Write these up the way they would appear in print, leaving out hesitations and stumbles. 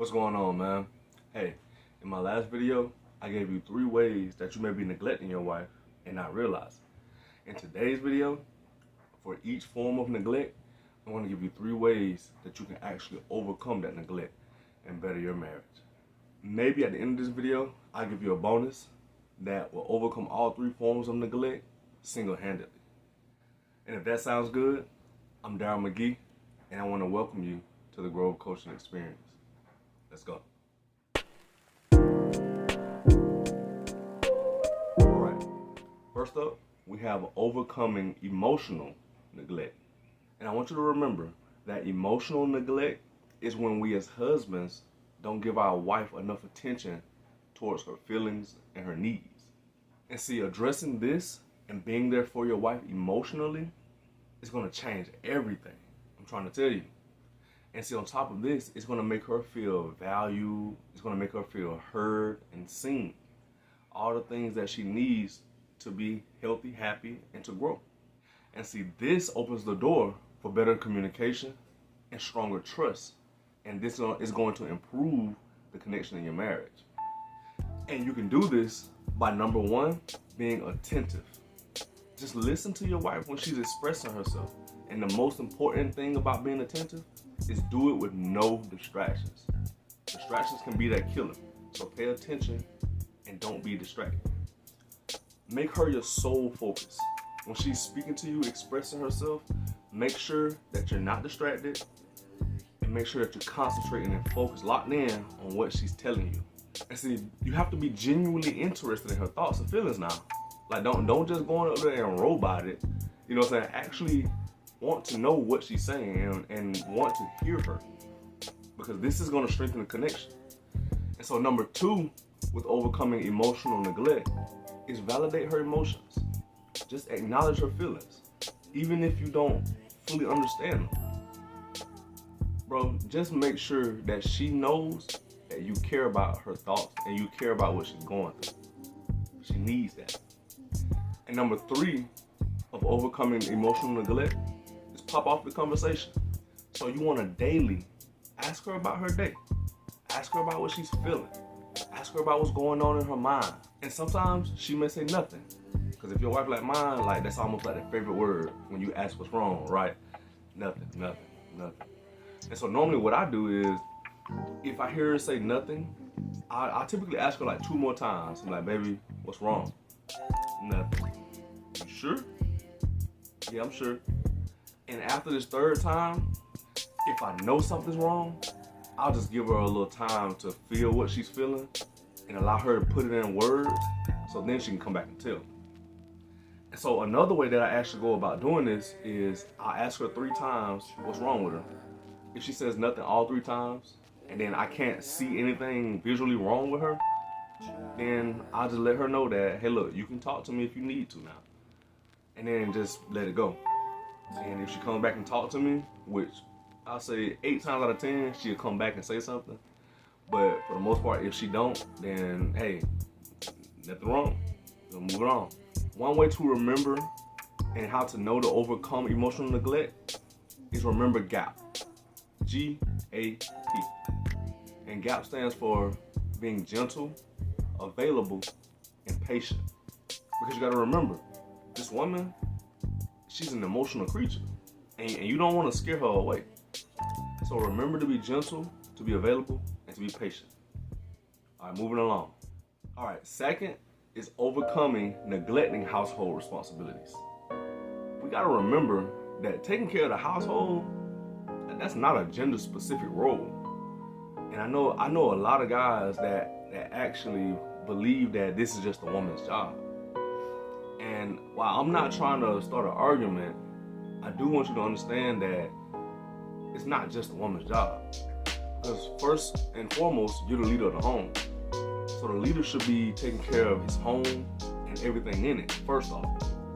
What's going on, man? Hey, in my last video, I gave you 3 ways that you may be neglecting your wife and not realize it. In today's video, for each form of neglect, I'm going to give you 3 ways that you can actually overcome that neglect and better your marriage. Maybe at the end of this video, I'll give you a bonus that will overcome all 3 forms of neglect single-handedly. And if that sounds good, I'm Darryl McGee, and I want to welcome you to the Grove Coaching Experience. Let's go. Alright, first up, we have overcoming emotional neglect. And I want you to remember that emotional neglect is when we as husbands don't give our wife enough attention towards her feelings and her needs. And see, addressing this and being there for your wife emotionally is going to change everything. I'm trying to tell you. And see, on top of this, it's going to make her feel valued. It's going to make her feel heard and seen. All the things that she needs to be healthy, happy, and to grow. And see, this opens the door for better communication and stronger trust. And this is going to improve the connection in your marriage. And you can do this by, number 1, being attentive. Just listen to your wife when she's expressing herself. And the most important thing about being attentive is do it with no distractions. Distractions can be that killer. So pay attention and don't be distracted. Make her your sole focus. When she's speaking to you, expressing herself, make sure that you're not distracted and make sure that you're concentrating and focused, locked in on what she's telling you. And see, you have to be genuinely interested in her thoughts and feelings now. Like, don't just go on up there and robot it. You know what I'm saying? Actually want to know what she's saying and want to hear her, because this is going to strengthen the connection. And so number 2 with overcoming emotional neglect is validate her emotions. Just acknowledge her feelings, even if you don't fully understand them. Bro, just make sure that she knows that you care about her thoughts and you care about what she's going through. She needs that. And number 3 of overcoming emotional neglect is pop off the conversation. So you want to daily ask her about her day. Ask her about what she's feeling. Ask her about what's going on in her mind. And sometimes she may say nothing. Because if your wife like mine, like, that's almost like their favorite word when you ask what's wrong, right? Nothing. And so normally what I do is, if I hear her say nothing, I typically ask her like 2 more times. I'm like, baby, what's wrong? Nothing. You sure? Yeah, I'm sure. And after this 3rd time, if I know something's wrong, I'll just give her a little time to feel what she's feeling and allow her to put it in words, so then she can come back and tell me. And so another way that I actually go about doing this is I'll ask her 3 times what's wrong with her. If she says nothing all 3 times, and then I can't see anything visually wrong with her, then I'll just let her know that, hey, look, you can talk to me if you need to now. And then just let it go. And if she comes back and talk to me, which I'll say 8 times out of 10, she'll come back and say something. But for the most part, if she don't, then hey, nothing wrong. We'll move it on. One way to remember and how to know to overcome emotional neglect is remember GAP. G-A-P. And GAP stands for being gentle, available, and patient. Because you gotta remember, this woman, she's an emotional creature, and you don't want to scare her away. So remember to be gentle, to be available, and to be patient. All right, moving along. All right, second is overcoming neglecting household responsibilities. We gotta remember that taking care of the household, that's not a gender-specific role. And I know a lot of guys that actually believe that this is just a woman's job. And while I'm not trying to start an argument, I do want you to understand that it's not just a woman's job. Because first and foremost, you're the leader of the home. So the leader should be taking care of his home and everything in it, first off.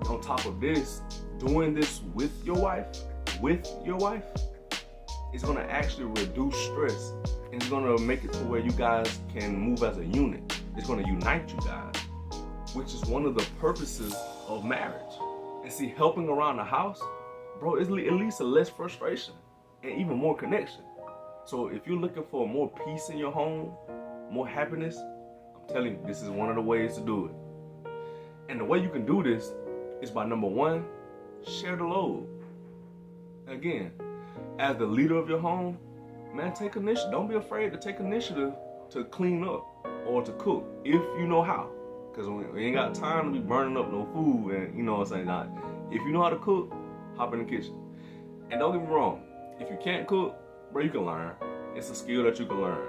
And on top of this, doing this with your wife, is going to actually reduce stress. And it's going to make it to where you guys can move as a unit. It's going to unite you guys, which is one of the purposes of marriage. And see, helping around the house, bro, it leads to less frustration and even more connection. So if you're looking for more peace in your home, more happiness, I'm telling you, this is one of the ways to do it. And the way you can do this is by, number one, share the load. Again, as the leader of your home, man, take initiative. Don't be afraid to take initiative to clean up or to cook if you know how. Because we ain't got time to be burning up no food, and you know what I'm saying? If you know how to cook, hop in the kitchen. And don't get me wrong, if you can't cook, bro, you can learn. It's a skill that you can learn.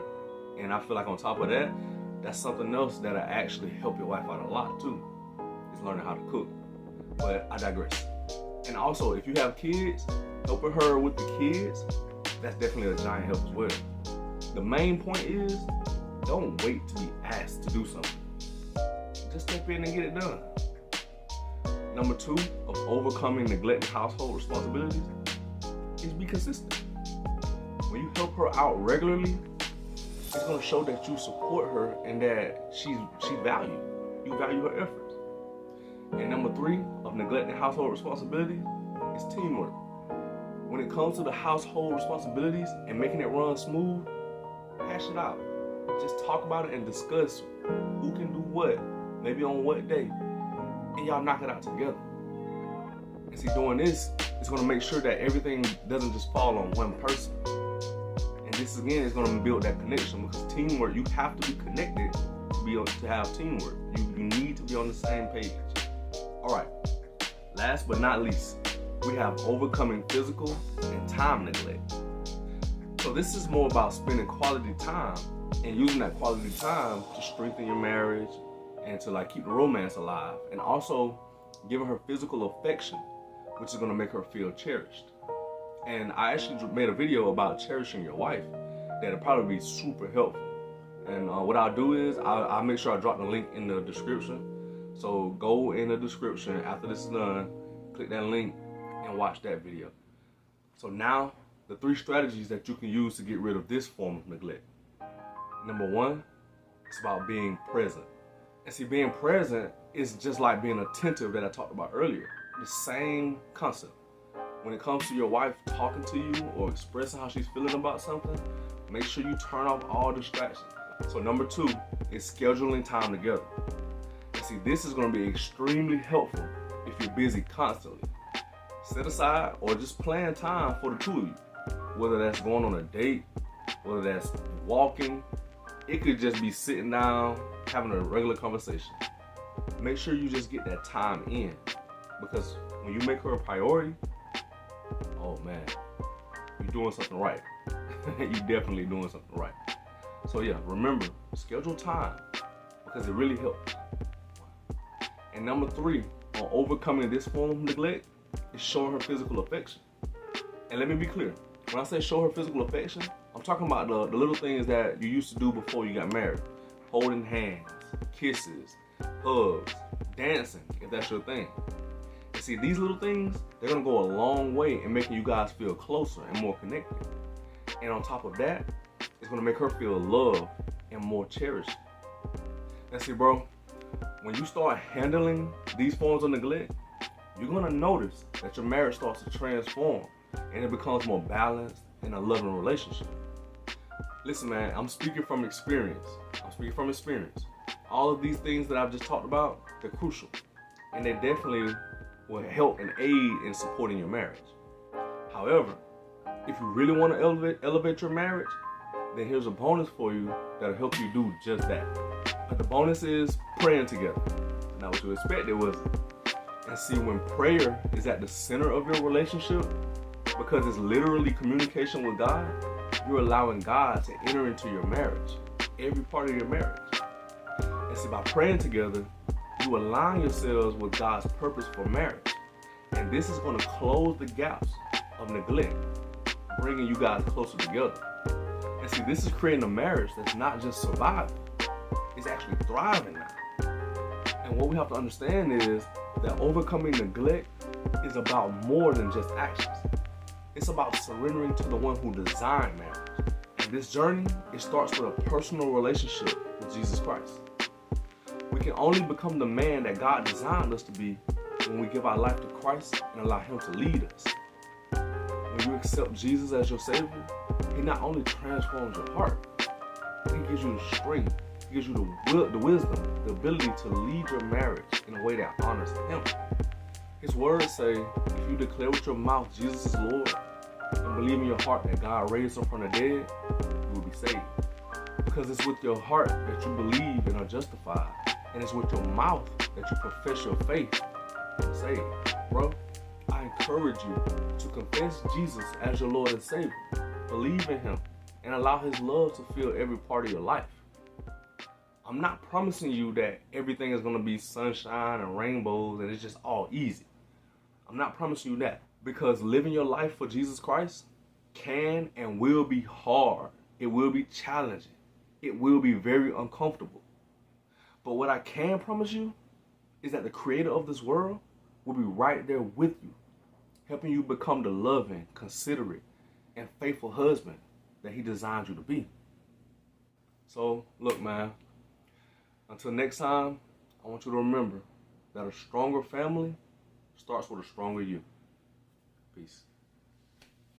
And I feel like on top of that, that's something else that'll actually help your wife out a lot too, is learning how to cook. But I digress. And also, if you have kids, helping her with the kids, that's definitely a giant help as well. The main point is, don't wait to be asked to do something. Just step in and get it done. Number two of overcoming neglected household responsibilities is be consistent. When you help her out regularly, it's going to show that you support her and that you value her efforts. And number three of neglecting household responsibilities is teamwork. When it comes to the household responsibilities and making it run smooth, hash it out. Just talk about it and discuss who can do what, maybe on what day, and y'all knock it out together. And see, doing this is going to make sure that everything doesn't just fall on one person. And this again is going to build that connection, because teamwork, you have to be connected to have teamwork. You need to be on the same page. All right, last but not least, we have overcoming physical and time neglect. So this is more about spending quality time and using that quality time to strengthen your marriage and to keep the romance alive, and also giving her physical affection, which is going to make her feel cherished. And I actually made a video about cherishing your wife that'll probably be super helpful. And what I'll do is I'll make sure I drop the link in the description. So go in the description after this is done, click that link and watch that video. So now, the 3 strategies that you can use to get rid of this form of neglect. Number one, it's about being present. And see, being present is just like being attentive that I talked about earlier. The same concept. When it comes to your wife talking to you or expressing how she's feeling about something, make sure you turn off all distractions. So number 2 is scheduling time together. And see, this is going to be extremely helpful if you're busy constantly. Set aside or just plan time for the two of you. Whether that's going on a date, whether that's walking, it could just be sitting down, having a regular conversation. Make sure you just get that time in, because when you make her a priority, oh man, you're doing something right. You're definitely doing something right. So yeah, remember, schedule time, because it really helps. And number 3 on overcoming this form of neglect is showing her physical affection. And let me be clear, when I say show her physical affection, I'm talking about the little things that you used to do before you got married. Holding hands, kisses, hugs, dancing, if that's your thing. And see, these little things, they're gonna go a long way in making you guys feel closer and more connected. And on top of that, it's gonna make her feel loved and more cherished. And see, bro, when you start handling these forms of neglect, you're gonna notice that your marriage starts to transform and it becomes more balanced and a loving relationship. Listen, man, I'm speaking from experience. All of these things that I've just talked about, they're crucial. And they definitely will help and aid in supporting your marriage. However, if you really want to elevate your marriage, then here's a bonus for you that'll help you do just that. But the bonus is praying together. Not what you expected, was it? And see, when prayer is at the center of your relationship, because it's literally communication with God, you're allowing God to enter into your marriage, every part of your marriage. And see, by praying together, you align yourselves with God's purpose for marriage. And this is going to close the gaps of neglect, bringing you guys closer together. And see, this is creating a marriage that's not just surviving, it's actually thriving now. And what we have to understand is that overcoming neglect is about more than just actions. It's about surrendering to the one who designed marriage. And this journey, it starts with a personal relationship with Jesus Christ. We can only become the man that God designed us to be when we give our life to Christ and allow Him to lead us. when you accept Jesus as your Savior, He not only transforms your heart, He gives you the strength, He gives you the wisdom, the ability to lead your marriage in a way that honors Him. His words say, if you declare with your mouth Jesus is Lord and believe in your heart that God raised Him from the dead, you will be saved. Because it's with your heart that you believe and are justified, and it's with your mouth that you profess your faith and are saved. Bro, I encourage you to confess Jesus as your Lord and Savior. Believe in Him and allow His love to fill every part of your life. I'm not promising you that everything is going to be sunshine and rainbows and it's just all easy. I'm not promising you that, because living your life for Jesus Christ can and will be hard. It will be challenging. It will be very uncomfortable. But what I can promise you is that the Creator of this world will be right there with you, helping you become the loving, considerate, and faithful husband that He designed you to be. So, look, man, until next time, I want you to remember that a stronger family starts with a stronger you. Peace.